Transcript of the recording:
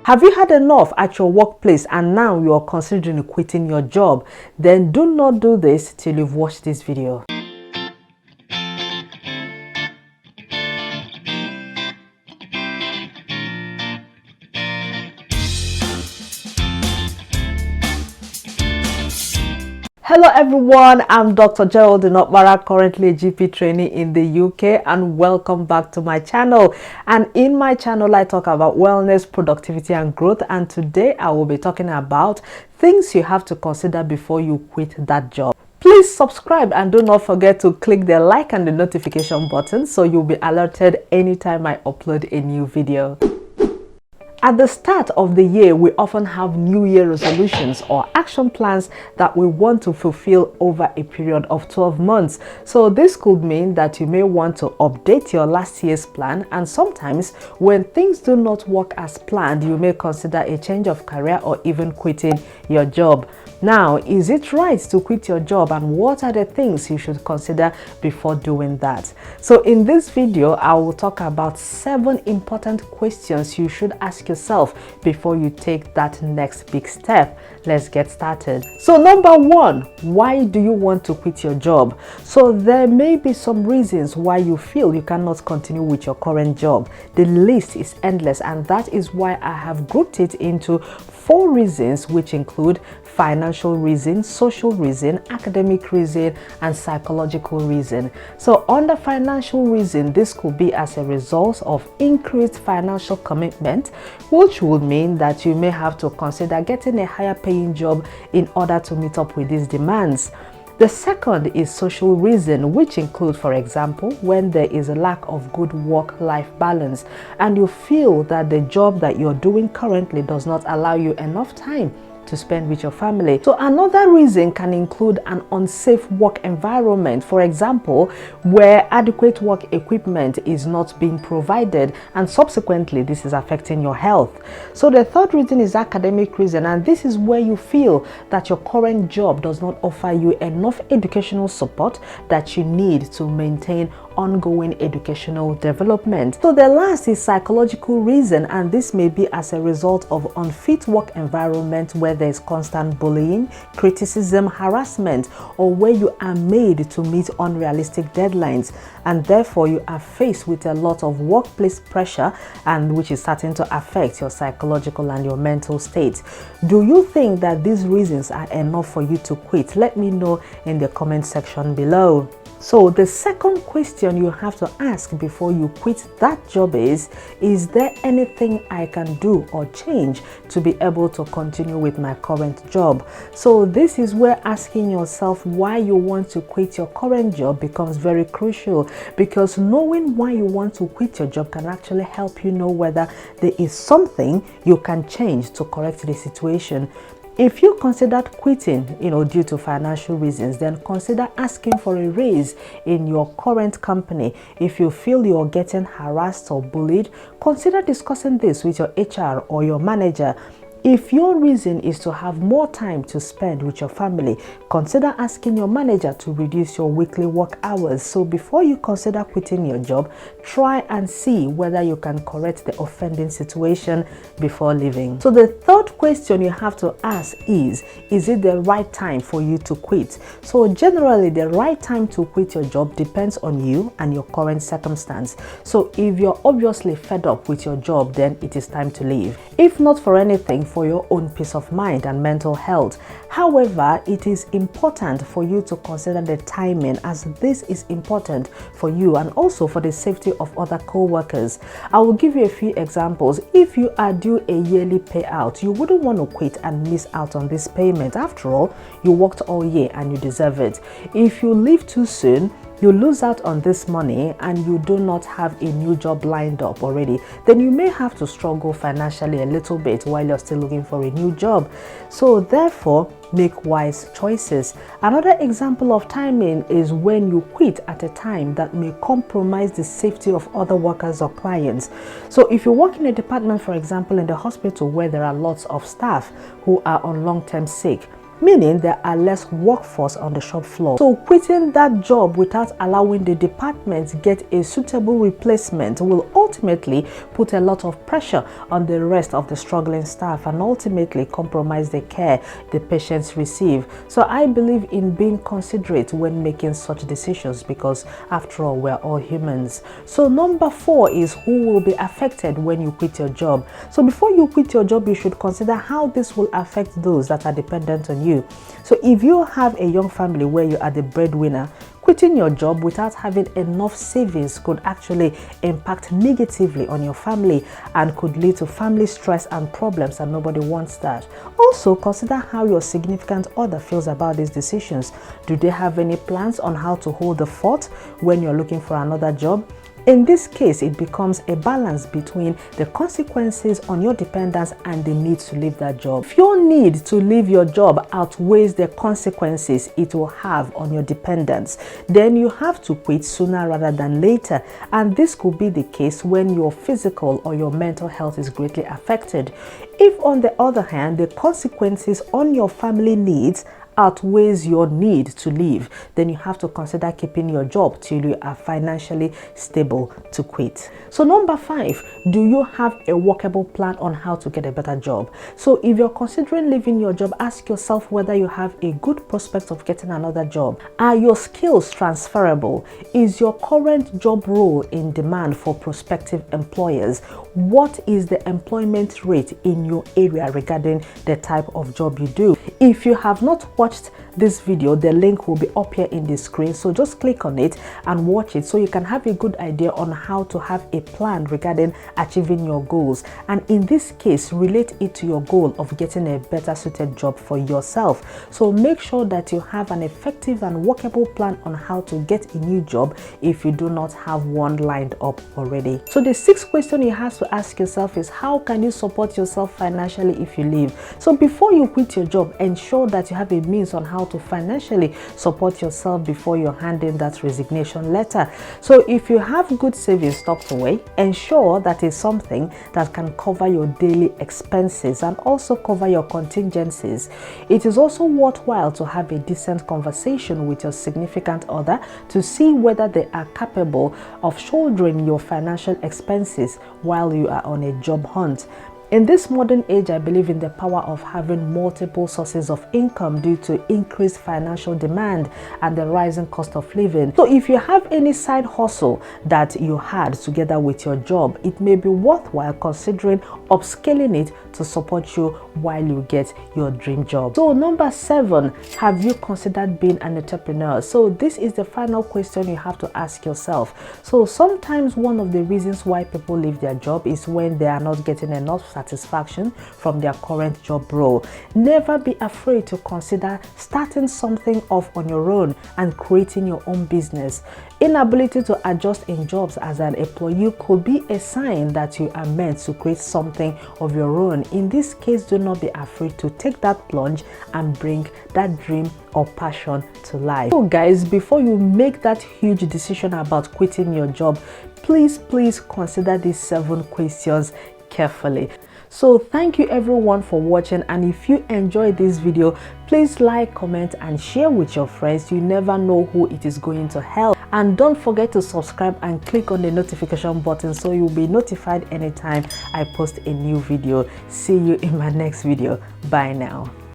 Have you had enough at your workplace and now you are considering quitting your job? Then do not do this till you've watched this video. Hello everyone, I'm Dr. Geraldine Okpara, currently a GP trainee in the UK, and welcome back to my channel. And in my channel I talk about wellness, productivity and growth, and today I will be talking about things you have to consider before you quit that job. Please subscribe and do not forget to click the like and the notification button so you'll be alerted anytime I upload a new video. At the start of the year, we often have New Year resolutions or action plans that we want to fulfill over a period of 12 months. So this could mean that you may want to update your last year's plan, and sometimes when things do not work as planned, you may consider a change of career or even quitting your job. Now, is it right to quit your job, and what are the things you should consider before doing that? So in this video, I will talk about 7 important questions you should ask yourself before you take that next big step. Let's get started. So number 1, why do you want to quit your job? So there may be some reasons why you feel you cannot continue with your current job. The list is endless, and that is why I have grouped it into 4 reasons, which include financial reason, social reason, academic reason, and psychological reason. So under financial reason, this could be as a result of increased financial commitment, which would mean that you may have to consider getting a higher paying job in order to meet up with these demands. The second is social reason, which include, for example, when there is a lack of good work-life balance and you feel that the job that you're doing currently does not allow you enough time to spend with your family. So another reason can include an unsafe work environment, for example, where adequate work equipment is not being provided, and subsequently this is affecting your health. So the third reason is academic reason, and this is where you feel that your current job does not offer you enough educational support that you need to maintain ongoing educational development. So the last is psychological reason, and this may be as a result of unfit work environment where there is constant bullying, criticism, harassment, or where you are made to meet unrealistic deadlines, and therefore you are faced with a lot of workplace pressure, and which is starting to affect your psychological and your mental state. Do you think that these reasons are enough for you to quit? Let me know in the comment section below. So the second question you have to ask before you quit that job is there anything I can do or change to be able to continue with my current job? So this is where asking yourself why you want to quit your current job becomes very crucial, because knowing why you want to quit your job can actually help you know whether there is something you can change to correct the situation. If you considered quitting, due to financial reasons, then consider asking for a raise in your current company. If you feel you're getting harassed or bullied, consider discussing this with your HR or your manager. If your reason is to have more time to spend with your family, consider asking your manager to reduce your weekly work hours. So before you consider quitting your job, try and see whether you can correct the offending situation before leaving. So the third question you have to ask is it the right time for you to quit? So generally, the right time to quit your job depends on you and your current circumstance. So if you're obviously fed up with your job, then it is time to leave. If not for anything, for your own peace of mind and mental health. However, it is important for you to consider the timing, as this is important for you and also for the safety of other co-workers. I will give you a few examples. If you are due a yearly payout, you wouldn't want to quit and miss out on this payment. After all, you worked all year and you deserve it. If you leave too soon, you lose out on this money and you do not have a new job lined up already, then you may have to struggle financially a little bit while you're still looking for a new job. So therefore, make wise choices. Another example of timing is when you quit at a time that may compromise the safety of other workers or clients. So if you work in a department, for example, in the hospital where there are lots of staff who are on long-term sick, meaning there are less workforce on the shop floor. So quitting that job without allowing the department to get a suitable replacement will ultimately ultimately put a lot of pressure on the rest of the struggling staff and ultimately compromise the care the patients receive. So I believe in being considerate when making such decisions, because after all, we're all humans. So number 4 is who will be affected when you quit your job. So before you quit your job, you should consider how this will affect those that are dependent on you. So if you have a young family where you are the breadwinner, quitting your job without having enough savings could actually impact negatively on your family and could lead to family stress and problems, and nobody wants that. Also, consider how your significant other feels about these decisions. Do they have any plans on how to hold the fort when you're looking for another job? In this case, it becomes a balance between the consequences on your dependents and the need to leave that job. If your need to leave your job outweighs the consequences it will have on your dependents, then you have to quit sooner rather than later. And this could be the case when your physical or your mental health is greatly affected. If, on the other hand, the consequences on your family needs outweighs your need to leave, then you have to consider keeping your job till you are financially stable to quit. So number 5, do you have a workable plan on how to get a better job? So if you're considering leaving your job, ask yourself whether you have a good prospect of getting another job. Are your skills transferable? Is your current job role in demand for prospective employers? What is the employment rate in your area regarding the type of job you do? If you have not watched this video, the link will be up here in the screen, so just click on it and watch it so you can have a good idea on how to have a plan regarding achieving your goals, and in this case relate it to your goal of getting a better suited job for yourself. So make sure that you have an effective and workable plan on how to get a new job if you do not have one lined up already. So the 6th question you have to ask yourself is, how can you support yourself financially if you leave? So before you quit your job, ensure that you have a means on how to financially support yourself before you hand in that resignation letter. So if you have good savings tucked away, ensure that is something that can cover your daily expenses and also cover your contingencies. It is also worthwhile to have a decent conversation with your significant other to see whether they are capable of shouldering your financial expenses while you are on a job hunt. In this modern age, I believe in the power of having multiple sources of income due to increased financial demand and the rising cost of living. So if you have any side hustle that you had together with your job, it may be worthwhile considering upscaling it to support you while you get your dream job. So number 7, have you considered being an entrepreneur? So this is the final question you have to ask yourself. So sometimes one of the reasons why people leave their job is when they are not getting enough satisfaction from their current job role. Never be afraid to consider starting something off on your own and creating your own business. Inability to adjust in jobs as an employee could be a sign that you are meant to create something of your own. In this case, do not be afraid to take that plunge and bring that dream or passion to life. So guys, before you make that huge decision about quitting your job, please consider these 7 questions carefully. So thank you everyone for watching, and if you enjoyed this video, please like, comment and share with your friends. You never know who it is going to help. And don't forget to subscribe and click on the notification button so you'll be notified anytime I post a new video. See you in my next video. Bye now.